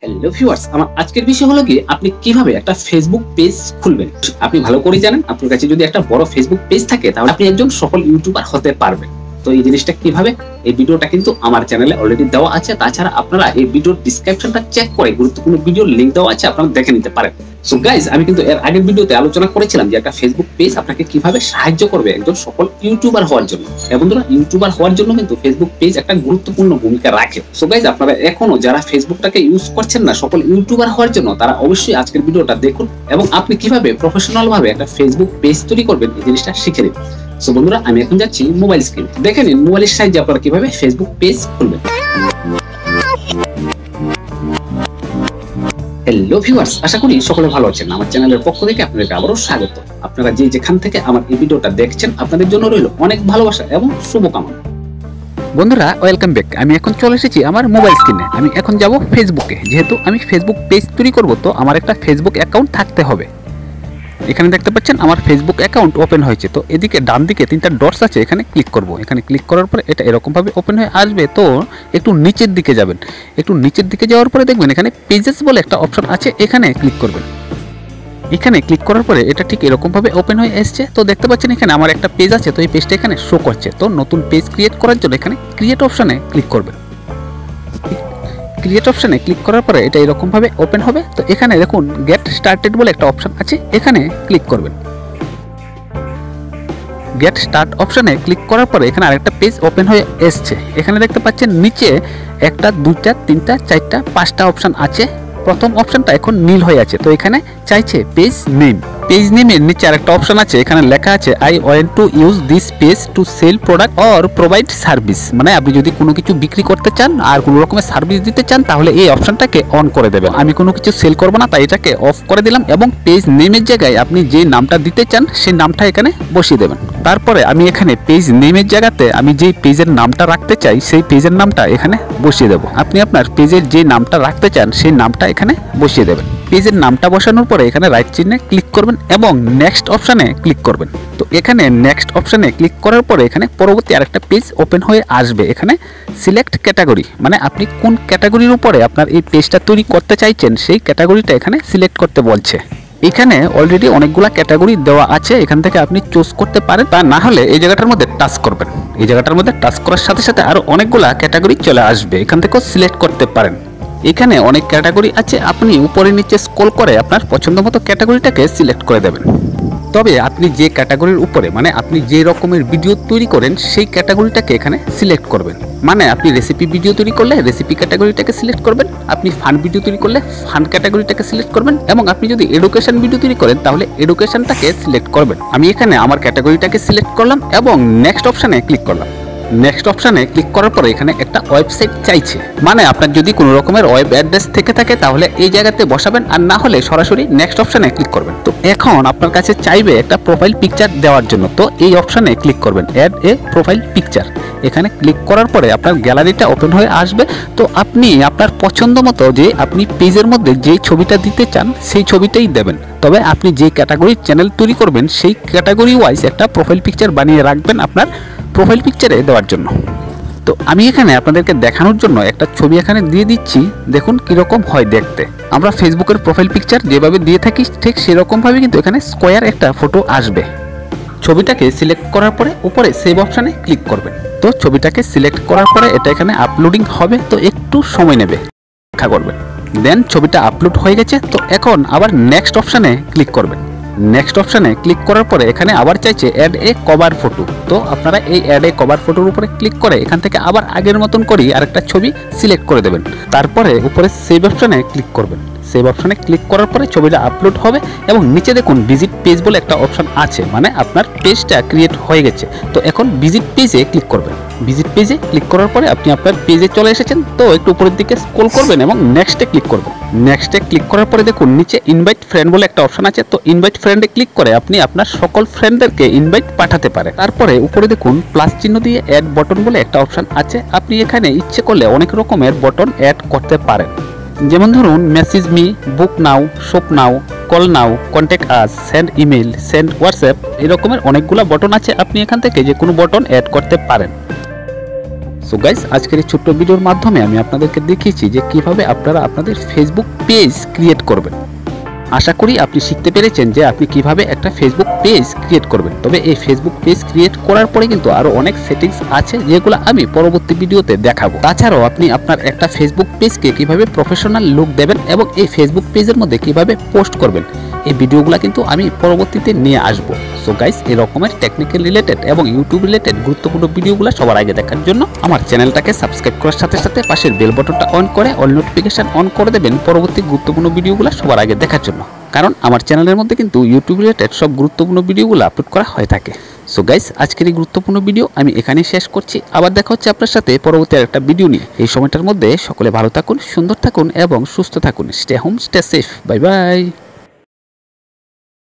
Hello viewers, আমার আজকের বিষয় হলো কি আপনি কিভাবে একটা ফেসবুক পেজ খুলবেন। আপনি ভালো করে জানেন আপনার কাছে যদি একটা বড় ফেসবুক পেজ থাকে তাহলে আপনি একজন সফল ইউটিউবার হতে পারবেন। তো এই জিনিসটা কিভাবে, এই ভিডিওটা কিন্তু আমার চ্যানেলে অলরেডি দেওয়া আছে। তাছাড়া আপনারা এই ভিডিওর ডেসক্রিপশনটা চেক করে গুরুত্বপূর্ণ ভিডিওর লিংক দেওয়া আছে, আপনারা দেখে নিতে পারেন। সো গাইস, আমি কিন্তু এর আগের ভিডিওতে আলোচনা করেছিলাম যে একটা ফেসবুক পেজ আপনাকে কিভাবে সাহায্য করবে একজন সফল ইউটিউবার হওয়ার জন্য। এবং বন্ধুরা, ইউটিউবার হওয়ার জন্য কিন্তু ফেসবুক পেজ একটা গুরুত্বপূর্ণ ভূমিকা রাখে। সো গাইস, আপনারা এখনো যারা ফেসবুকটাকে ইউজ করছেন না সফল ইউটিউবার হওয়ার জন্য, তারা অবশ্যই আজকের ভিডিওটা দেখুন এবং আপনি কিভাবে প্রফেশনাল ভাবে একটা ফেসবুক পেজ তৈরি করবেন এই জিনিসটা শিখে নিন। সো বন্ধুরা, আমি এখন যাচ্ছি মোবাইল স্ক্রিনে। দেখে নিন মোবাইলের সাহায্যে আপনারা কিভাবে ফেসবুক পেজ খুলবেন। হ্যালো ভিউয়ার্স, আশা করি সকলে ভালো আছেন। আমার চ্যানেলের পক্ষ থেকে আপনাদেরকে আবারও স্বাগত। আপনারা যেখান থেকে আমার এই ভিডিওটা দেখছেন, আপনাদের জন্য রইল অনেক ভালোবাসা এবং শুভকামনা। বন্ধুরা, ওয়েলকাম ব্যাক। আমি এখন চলে এসেছি আমার মোবাইল স্ক্রিনে। আমি এখন যাব ফেসবুকে। যেহেতু আমি ফেসবুক পেজ তৈরি করব, তো আমার একটা ফেসবুক অ্যাকাউন্ট থাকতে হবে। এখানে দেখতে পাচ্ছেন আমার ফেসবুক অ্যাকাউন্ট ওপেন হয়েছে। তো এদিকে ডান দিকে তিনটা ডটস আছে, এখানে ক্লিক করব। এখানে ক্লিক করার পরে এটা এরকমভাবে ওপেন হয়ে আসবে। তো একটু নিচের দিকে যাবেন। একটু নিচের দিকে যাওয়ার পরে দেখবেন এখানে পেজেস বলে একটা অপশন আছে, এখানে ক্লিক করবেন। এখানে ক্লিক করার পরে এটা ঠিক এরকমভাবে ওপেন হয়ে এসছে। তো দেখতে পাচ্ছেন এখানে আমার একটা পেজ আছে, তো এই পেজটা এখানে শো করছে। তো নতুন পেজ ক্রিয়েট করার জন্য এখানে ক্রিয়েট অপশনে ক্লিক করবেন। ক্রিয়েট অপশনে ক্লিক করার পরে এটা এরকমভাবে ওপেন হবে। তো এখানে দেখুন গেট স্টার্টেড বলে একটা অপশন আছে, এখানে ক্লিক করবেন। গেট স্টার্ট অপশনে ক্লিক করার পরে এখানে আরেকটা পেজ ওপেন হয়ে এসছে। এখানে দেখতে পাচ্ছেন নিচে একটা, দুইটা, তিনটা, চারটা, পাঁচটা অপশন আছে। প্রথম অপশনটা এখন নীল হয়ে আছে। তো এখানে চাইছে পেজ নেম। পেজ নেমের নিচে আরেকটা অপশন আছে, এখানে লেখা আছে I want to use this page to sell product or provide service. মানে আপনি যদি কোনো কিছু বিক্রি করতে চান আর কোনো রকমের সার্ভিস দিতে চান, তাহলে এই অপশনটাকে অন করে দেবেন। আমি কোনো কিছু সেল করব না, তাই এটাকে অফ করে দিলাম। এবং পেজ নেমের জায়গায় আপনি যে নামটা দিতে চান সেই নামটা এখানে বসিয়ে দেবেন। তারপরে আমি এখানে পেজ নেমের জায়গাতে আমি যে পেজের নামটা রাখতে চাই সেই পেজের নামটা এখানে বসিয়ে দেব। আপনি আপনার পেজের যে নামটা রাখতে চান সেই নামটা এখানে বসিয়ে দেবেন। পেজের নামটা বসানোর পরে এখানে রাইট চিহ্নে ক্লিক করবেন এবং নেক্সট অপশনে ক্লিক করবেন। তো এখানে নেক্সট অপশনে ক্লিক করার পরে এখানে পরবর্তী আরেকটা পেজ ওপেন হয়ে আসবে। এখানে সিলেক্ট ক্যাটাগরি, মানে আপনি কোন ক্যাটাগরির উপরে আপনার এই পেজটা তৈরি করতে চাইছেন সেই ক্যাটাগরিটা এখানে সিলেক্ট করতে বলছে। এখানে অলরেডি অনেকগুলো ক্যাটাগরি দেওয়া আছে, এখান থেকে আপনি চুজ করতে পারেন। তা না হলে এই জায়গাটার মধ্যে টাচ করবেন। এই জায়গাটার মধ্যে টাচ করার সাথে সাথে আরো অনেকগুলা ক্যাটাগরি চলে আসবে, এখান থেকেও সিলেক্ট করতে পারেন। এখানে অনেক ক্যাটাগরি আছে, আপনি উপরে নিচে স্ক্রল করে আপনার পছন্দ মতো ক্যাটাগরিটাকে সিলেক্ট করে দেবেন। তবে আপনি যে ক্যাটাগরির উপরে, মানে আপনি যে রকমের ভিডিও তৈরি করেন সেই ক্যাটাগরিটাকে এখানে সিলেক্ট করবেন। মানে আপনি রেসিপি ভিডিও তৈরি করলে রেসিপি ক্যাটাগরিটাকে সিলেক্ট করবেন, আপনি ফান ভিডিও তৈরি করলে ফান ক্যাটাগরিটাকে সিলেক্ট করবেন, এবং আপনি যদি এডুকেশন ভিডিও তৈরি করেন তাহলে এডুকেশনটাকে সিলেক্ট করবেন। আমি এখানে আমার ক্যাটাগরিটাকে সিলেক্ট করলাম এবং নেক্সট অপশানে ক্লিক করলাম। নেক্সট অপশানে ক্লিক করার পরে এখানে একটা ওয়েবসাইট চাইছে, মানে আপনার যদি কোনো রকমের ওয়েব অ্যাড্রেস থেকে থাকে তাহলে এই জায়গাতে বসাবেন, আর না হলে সরাসরি নেক্সট অপশানে ক্লিক করবেন। তো এখন আপনার কাছে চাইবে একটা প্রোফাইল পিকচার দেওয়ার জন্য, তো এই অপশানে ক্লিক করবেন, অ্যাড এ প্রোফাইল পিকচার। এখানে ক্লিক করার পরে আপনার গ্যালারিটা ওপেন হয়ে আসবে। তো আপনি আপনার পছন্দ মতো যে আপনি পেজের মধ্যে যেই ছবিটা দিতে চান সেই ছবিটাই দেবেন। তবে আপনি যে ক্যাটাগরির চ্যানেল তৈরি করবেন সেই ক্যাটাগরি ওয়াইজ একটা প্রোফাইল পিকচার বানিয়ে রাখবেন আপনার প্রোফাইল পিকচারে দেওয়ার জন্য। তো আমি এখানে আপনাদেরকে দেখানোর জন্য একটা ছবি এখানে দিয়ে দিচ্ছি, দেখুন কীরকম হয় দেখতে। আমরা ফেসবুকের প্রোফাইল পিকচার যেভাবে দিয়ে থাকি ঠিক সেরকমভাবে কিন্তু এখানে স্কোয়ার একটা ফটো আসবে। ছবিটাকে সিলেক্ট করার পরে উপরে সেভ অপশানে ক্লিক করবেন। তো ছবিটাকে সিলেক্ট করার পরে এটা এখানে আপলোডিং হবে, তো একটু সময় নেবে, অপেক্ষা করবেন। দেন ছবিটা আপলোড হয়ে গেছে। তো এখন আবার নেক্সট অপশানে ক্লিক করবেন। নেক্সট অপশানে ক্লিক করার পরে এখানে আবার চাইছে অ্যাড এ কভার ফটো। তো আপনারা এই অ্যাড এ কভার ফটোর উপরে ক্লিক করে এখান থেকে আবার আগের মতন করেই আরেকটা ছবি সিলেক্ট করে দেবেন। তারপরে উপরে সেভ অপশানে ক্লিক করবেন। সেভ অপশানে ক্লিক করার পরে ছবিটা আপলোড হবে এবং নিচে দেখুন ভিজিট পেজ বলে একটা অপশান আছে, মানে আপনার পেজটা ক্রিয়েট হয়ে গেছে। তো এখন ভিজিট পেজে ক্লিক করবেন। ভিজিট পেজে ক্লিক করার পরে আপনি আপনার পেজে চলে এসেছেন। তো একটু উপরের দিকে স্ক্রল করবেন এবং নেক্সটে ক্লিক করবেন। নেক্সটে ক্লিক করার পরে দেখুন নিচে ইনভাইট ফ্রেন্ড বলে একটা অপশান আছে। তো ইনভাইট ফ্রেন্ডে ক্লিক করে আপনি আপনার সকল ফ্রেন্ডদেরকে ইনভাইট পাঠাতে পারেন। তারপরে উপরে দেখুন প্লাস চিহ্ন দিয়ে অ্যাড বটন বলে একটা অপশান আছে, আপনি এখানে ইচ্ছে করলে অনেক রকমের বটন অ্যাড করতে পারেন। যেমন ধরুন message me, book now, shop now, call now, contact us, send email, send WhatsApp, এরকমের অনেকগুলো বটন আছে, আপনি এখান থেকে যে কোনো বটন অ্যাড করতে পারেন। সো গাইস, আজকের এই ছোট্ট ভিডিওর মাধ্যমে আমি আপনাদেরকে দেখিয়েছি যে কিভাবে আপনারা আপনাদের ফেসবুক পেজ ক্রিয়েট করবেন। আশা করি আপনি শিখতে পেরেছেন যে আপনি কিভাবে একটা ফেসবুক পেজ ক্রিয়েট করবেন। তবে এই ফেসবুক পেজ ক্রিয়েট করার পরে কিন্তু আরো অনেক সেটিংস আছে যেগুলো আমি পরবর্তী ভিডিওতে দেখাবো। তাছাড়াও আপনি আপনার একটা ফেসবুক পেজকে কিভাবে প্রফেশনাল লুক দেবেন এবং এই ফেসবুক পেজের মধ্যে কিভাবে পোস্ট করবেন, এই ভিডিওগুলো কিন্তু আমি পরবর্তীতে নিয়ে আসব। সো গাইস, এই রকমের টেকনিক্যাল রিলেটেড এবং ইউটিউব রিলেটেড গুরুত্বপূর্ণ ভিডিওগুলো সবার আগে দেখার জন্য আমার চ্যানেলটাকে সাবস্ক্রাইব করার সাথে সাথে পাশের বেল বাটনটা অন করে অল নোটিফিকেশন অন করে দেবেন পরবর্তী গুরুত্বপূর্ণ ভিডিওগুলো সবার আগে দেখার জন্য। কারণ আমার চ্যানেলের মধ্যে কিন্তু ইউটিউব রিলেটেড সব গুরুত্বপূর্ণ ভিডিওগুলো আপলোড করা হয়ে থাকে। সো গাইস, আজকের এই গুরুত্বপূর্ণ ভিডিও আমি এখানেই শেষ করছি। আবার দেখা হচ্ছে আপনার সাথে পরবর্তী একটা ভিডিও নিয়ে। এই সময়টার মধ্যে সকলে ভালো থাকুন, সুন্দর থাকুন এবং সুস্থ থাকুন। Stay home, stay safe. Bye bye.